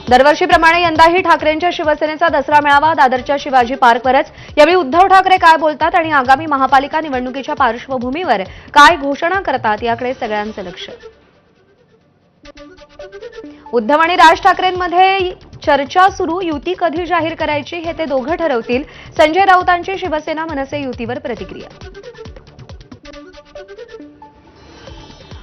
दरवर्षीप्रमाणे यंदाही ठाकरेंच्या शिवसेनेचा दसरा मेळावा दादरच्या शिवाजी पार्कवरच। यावेळी उद्धव ठाकरे काय बोलतात आणि आगामी महापालिका निवडणुकीच्या पार्श्वभूमीवर काय घोषणा करतात याकडे सगळ्यांचं लक्ष। उद्धव आणि राज ठाकरेंमध्ये चर्चा सुरू, युती कधी जाहीर करायची हे ते दोघं ठरवतील। संजय राऊतांची शिवसेना मनसे युतीवर प्रतिक्रिया।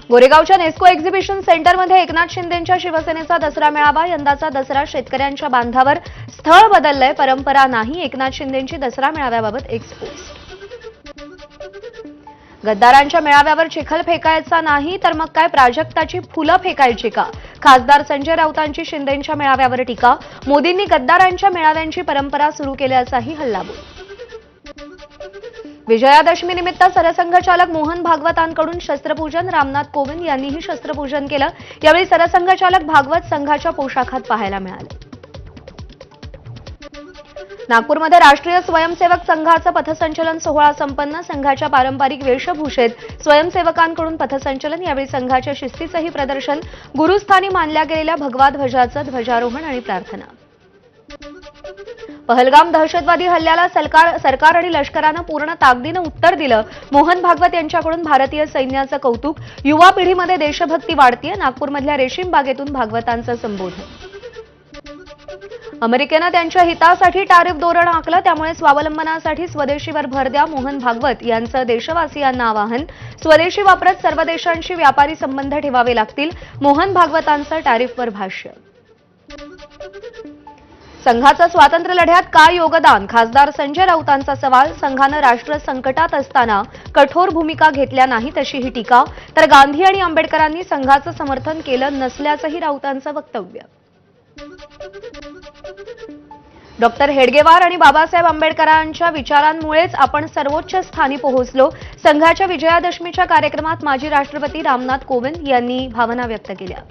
गोरेगावच्या नेस्को एक्झिबिशन सेंटरमध्ये एकनाथ शिंदेंच्या शिवसेनेचा दसरा मेळावा। यंदाचा दसरा शेतकऱ्यांच्या बांधावर स्थळ बदललंय, परंपरा नाही। एकनाथ शिंदेंची दसरा मेळाव्याबाबत एक पोस्ट। गद्दारांच्या मेळाव्यावर चिखल फेकायचा नाही तर मग काय प्राजक्ताची फुलं फेकायची का? खासदार संजय राऊतांची शिंदेंच्या मेळाव्यावर टीका। मोदींनी गद्दारांच्या मेळाव्यांची परंपरा सुरू केल्याचाही हल्लाबोल। विजयादशमी निमित्त सरसंघचालक मोहन भागवतांकडून शस्त्रपूजन। रामनाथ कोविंद यांनीही शस्त्रपूजन केलं। यावेळी सरसंघचालक भागवत संघाच्या पोशाखात पाहायला मिळाले। नागपूरमध्ये राष्ट्रीय स्वयंसेवक संघाचं पथसंचलन सोहळा संपन्न। संघाच्या पारंपरिक वेशभूषेत स्वयंसेवकांकडून पथसंचलन। यावेळी संघाच्या शिस्तीचंही प्रदर्शन। गुरुस्थानी मानल्या गेलेल्या भगवा ध्वजाचं ध्वजारोहण आणि प्रार्थना। पहलगाम दहशतवादी हल्ल्याला सरकार आणि लष्करानं पूर्ण ताकदीनं उत्तर दिलं। मोहन भागवत यांच्याकडून भारतीय सैन्याचं कौतुक। युवा पिढीमध्ये देशभक्ती वाढतीये। नागपूरमधल्या रेशीम बागेतून भागवतांचं संबोधन। अमेरिकेनं त्यांच्या हितासाठी टॅरिफ धोरण आखलं, त्यामुळे स्वावलंबनासाठी स्वदेशीवर भर द्या। मोहन भागवत यांचं देशवासियांना आवाहन। स्वदेशी वापरत सर्व देशांशी व्यापारी संबंध ठेवावे लागतील। मोहन भागवतांचं टॅरिफवर भाष्य। संघाचं स्वातंत्र्य लढ्यात काय योगदान? खासदार संजय राऊतांचा सवाल। संघानं राष्ट्र संकटात असताना कठोर भूमिका घेतल्या नाही तशी ही टीका। तर गांधी आणि आंबेडकरांनी संघाचं समर्थन केलं नसल्याचंही राऊतांचं वक्तव्य। डॉक्टर हेडगेवार आणि बाबासाहेब आंबेडकरांच्या विचारांमुळेच आपण सर्वोच्च स्थानी पोहोचलो। संघाच्या विजयादशमीच्या कार्यक्रमात माजी राष्ट्रपती रामनाथ कोविंद यांनी भावना व्यक्त केल्या।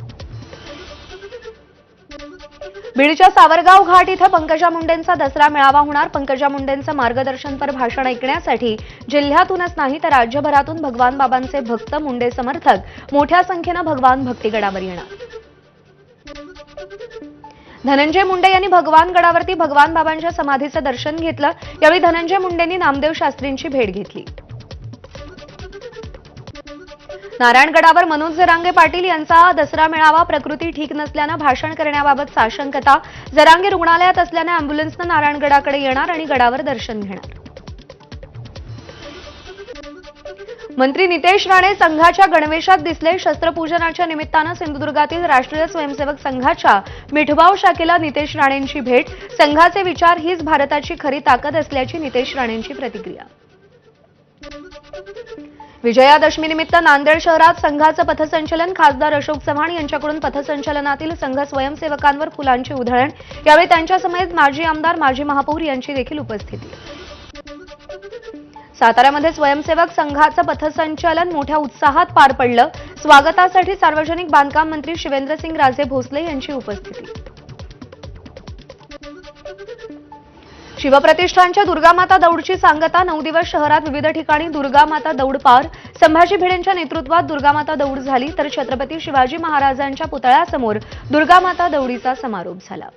बीडच्या सावरगाव घाट इथं पंकजा मुंडेंचा दसरा मेळावा होणार। पंकजा मुंडेंचं मार्गदर्शनपर भाषण ऐकण्यासाठी जिल्ह्यातूनच नाही तर राज्यभरातून भगवान बाबांचे भक्त, मुंडे समर्थक मोठ्या संख्येनं भगवान भक्तिगडावर येणार। धनंजय मुंडे यांनी भगवान गडावरती भगवान बाबांच्या समाधीचं दर्शन घेतलं। यावेळी धनंजय मुंडेंनी नामदेव शास्त्रींची भेट घेतली। नारायणगडावर मनोज जरांगे पाटील यांचा दसरा मेळावा। प्रकृती ठीक नसल्यानं भाषण करण्याबाबत साशंकता। जरांगे रुग्णालयात असल्याने अँब्युलन्सनं नारायणगडाकडे येणार आणि गडावर दर्शन घेणार। मंत्री नितेश राणे संघाच्या गणवेशात दिसले। शस्त्रपूजनाच्या निमित्तानं सिंधुदुर्गातील राष्ट्रीय स्वयंसेवक संघाच्या मिठबाव शाखेला नितेश राणेंची भेट। संघाचे विचार हीच भारताची खरी ताकद असल्याची नितेश राणेंची प्रतिक्रिया। विजयादशमीनिमित्त नांदेड शहरात संघाचं पथसंचलन। खासदार अशोक चव्हाण यांच्याकडून पथसंचलनातील संघ स्वयंसेवकांवर फुलांची उधळण। यावेळी त्यांच्यासमवेत माजी आमदार, माजी महापौर यांची देखील उपस्थिती। साताऱ्यामध्ये स्वयंसेवक संघाचं पथसंचलन मोठ्या उत्साहात पार पडलं। स्वागतासाठी सार्वजनिक बांधकाम मंत्री शिवेंद्रसिंग राजे भोसले यांची उपस्थिती। शिवप्रतिष्ठानच्या दुर्गामाता दौडची सांगता। 9 दिवस शहरात विविध ठिकाणी दुर्गामाता दौड पार। संभाजी भिडेंच्या नेतृत्वात दुर्गामाता दौड झाली तर छत्रपती शिवाजी महाराजांच्या पुतळ्यासमोर दुर्गामाता दौडीचा समारोप झाला।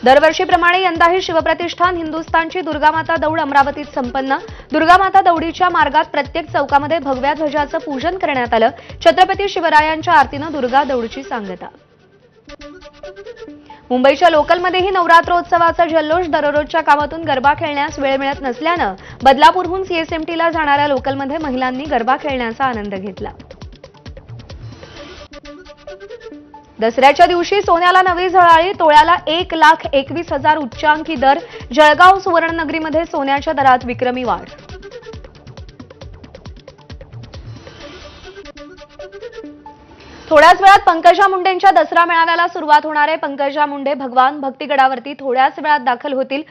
दरवर्षीप्रमाणे यंदाही शिवप्रतिष्ठान हिंदुस्थानची दुर्गामाता दौड अमरावतीत संपन्न। दुर्गामाता दौडीच्या मार्गात प्रत्येक चौकामध्ये भगव्या ध्वजाचं पूजन करण्यात आलं। छत्रपती शिवरायांच्या आरतीनं दुर्गा दौडची सांगता। मुंबईच्या लोकलमध्येही नवरात्रोत्सवाचा जल्लोष। दररोजच्या कामातून गरबा खेळण्यास वेळ मिळत नसल्यानं बदलापूरहून सीएसएमटीला जाणाऱ्या लोकलमध्ये महिलांनी गरबा खेळण्याचा आनंद घेतला। दसऱ्याच्या दिवशी सोन्याला नवी झळाळी। तोळ्याला 1,21,000 उच्चांकी दर। जळगाव सुवर्णनगरीमध्ये सोन्याच्या दरात विक्रमी वाढ। थोड्याच वेळात पंकजा मुंडेंच्या दसरा मेळाव्याला सुरुवात होणार आहे। पंकजा मुंडे भगवान भक्तिगडावरती थोड्याच वेळात दाखल होतील।